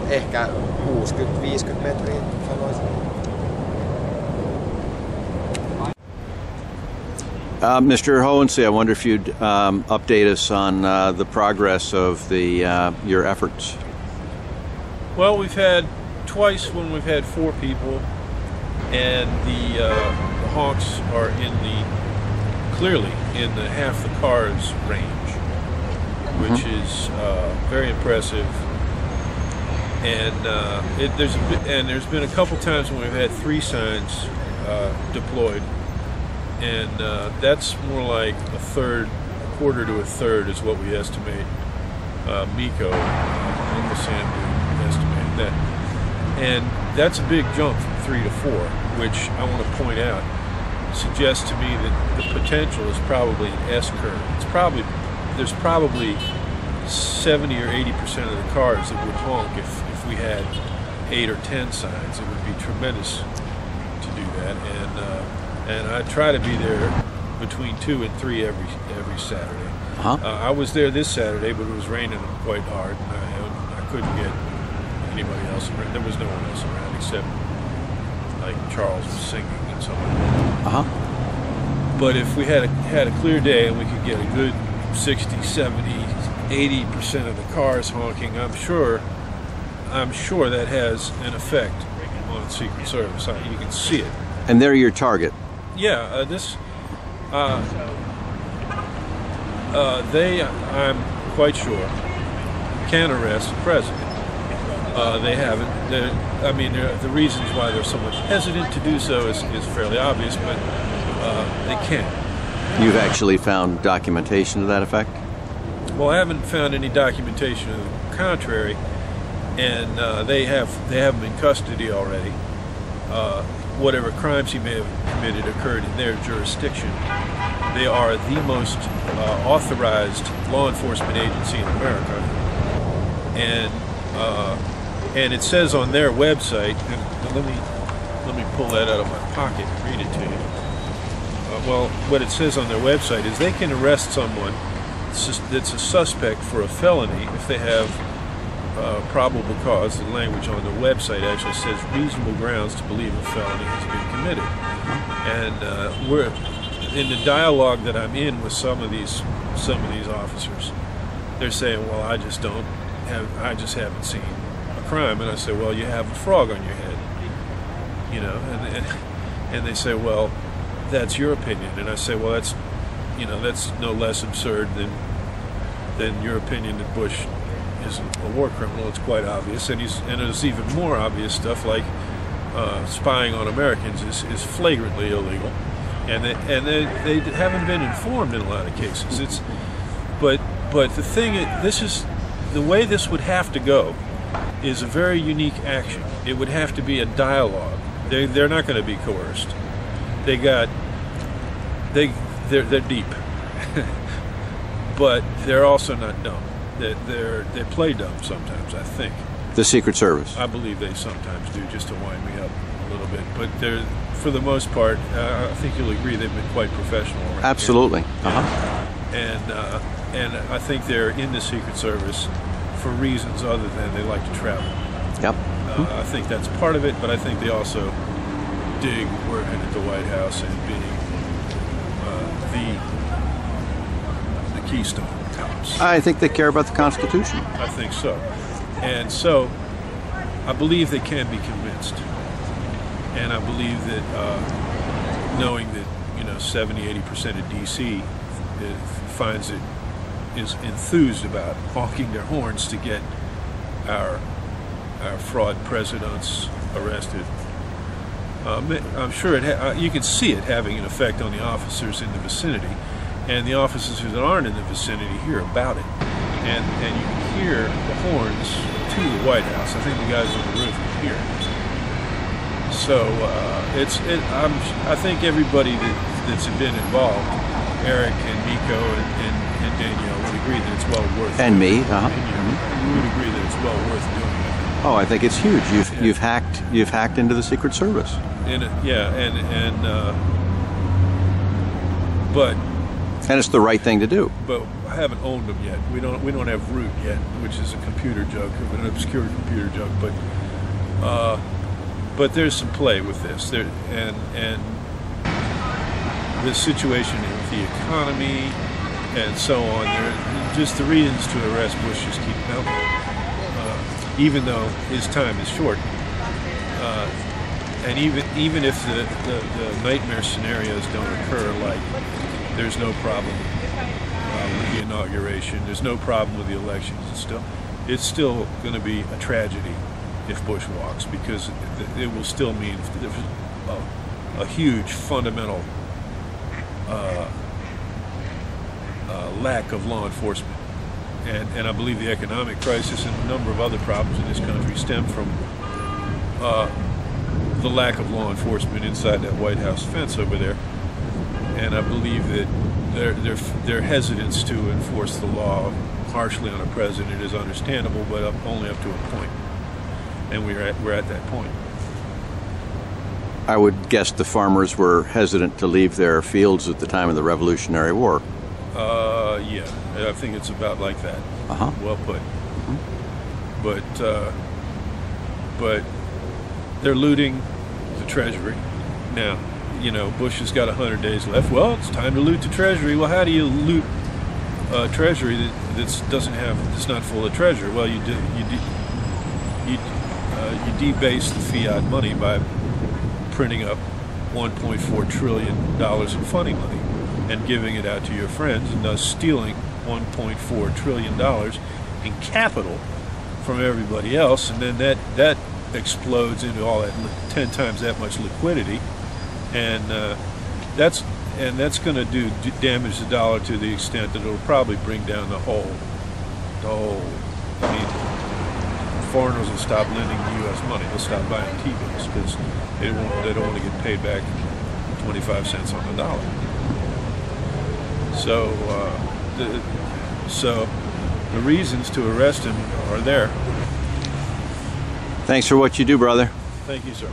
ehkä 60-50 metriä sanoisin. Mr. Hohensee, I wonder if you'd update us on the progress of your efforts. Well, we've had twice when we've had 4 people, and the honks are clearly in the half the car's range, which is very impressive. And there's been a couple times when we've had 3 signs deployed. And that's more like a quarter to a third is what we estimate. Miko, Uncle Sam, estimated that. And that's a big jump from 3 to 4, which I want to point out suggests to me that the potential is probably an S-curve. There's probably 70 or 80% of the cars that would honk if we had 8 or 10 signs. It would be tremendous to do that. And I try to be there between 2 and 3 every Saturday. I was there this Saturday, but it was raining quite hard, and I couldn't get anybody else around. There was no one else around except like Charles was singing and something. But if we had a clear day and we could get a good 60, 70, 80% of the cars honking, I'm sure that has an effect on the Secret Service. You can see it. And they're your target. Yeah, I'm quite sure, can arrest the president. They haven't. The reasons why they're so much hesitant to do so is fairly obvious, but they can. You've actually found documentation to that effect? Well, I haven't found any documentation of the contrary, and they have him in custody already. Whatever crimes he may have committed occurred in their jurisdiction. They are the most authorized law enforcement agency in America, and it says on their website. And let me pull that out of my pocket and read it to you. Well, what it says on their website is they can arrest someone that's a suspect for a felony if they have probable cause. The language on the website actually says reasonable grounds to believe a felony has been committed. And we're in the dialogue that I'm in with some of these officers. They're saying, "Well, I just haven't seen a crime." And I say, "Well, you have a frog on your head," and they say, "Well, that's your opinion." And I say, "Well, that's no less absurd than your opinion that Bush isn't a war criminal. It's quite obvious, and there's even more obvious stuff like spying on Americans is flagrantly illegal, and they haven't been informed in a lot of cases. But the thing is, the way this would have to go is a very unique action. It would have to be a dialogue. They're not going to be coerced. They're deep, but they're also not dumb. They play dumb sometimes, I think. The Secret Service. I believe they sometimes do, just to wind me up a little bit. But for the most part, I think you'll agree they've been quite professional. Right? Absolutely. And I think they're in the Secret Service for reasons other than they like to travel. Yep. I think that's part of it, but I think they also dig working at the White House and being the keystone cops. I think they care about the Constitution. I think so. And so I believe they can be convinced. And I believe that knowing that 70-80% of D.C. finds it is enthused about honking their horns to get our fraud presidents arrested. I'm sure you can see it having an effect on the officers in the vicinity, and the officers that aren't in the vicinity hear about it, and you can hear the horns to the White House. I think the guys on the roof can hear it. So I think everybody that's been involved, Eric and Nico and Danielle, would agree that it's well worth. And me, You would agree that it's well worth doing it. Oh, I think it's huge. You've hacked into the Secret Service. But And it's the right thing to do. But I haven't owned them yet. We don't have root yet, which is a computer joke, an obscure computer joke. But there's some play with this. And the situation with the economy and so on. Just the reasons to arrest Bush just keep mounting, even though his time is short. And even if the nightmare scenarios don't occur, like there's no problem with the inauguration, there's no problem with the elections, it's still going to be a tragedy if Bush walks, because it will still mean a huge fundamental lack of law enforcement. And I believe the economic crisis and a number of other problems in this country stem from the lack of law enforcement inside that White House fence over there. And I believe that their hesitance to enforce the law harshly on a president is understandable, but only up to a point. And we're at that point. I would guess the farmers were hesitant to leave their fields at the time of the Revolutionary War. Yeah, I think it's about like that. Well put. But they're looting the Treasury now. You know, Bush has got 100 days left. Well, it's time to loot the Treasury. Well, how do you loot a Treasury that's not full of treasure? Well, you debase the fiat money by printing up $1.4 trillion in funny money and giving it out to your friends, and thus stealing $1.4 trillion in capital from everybody else, and then that explodes into all that 10 times that much liquidity, and that's going to do damage to the dollar to the extent that it'll probably bring down the whole. I mean, foreigners will stop lending the U.S. money. They'll stop buying T-bills because they don't want to get paid back 25 cents on the dollar. So the reasons to arrest him are there. Thanks for what you do, brother. Thank you, sir.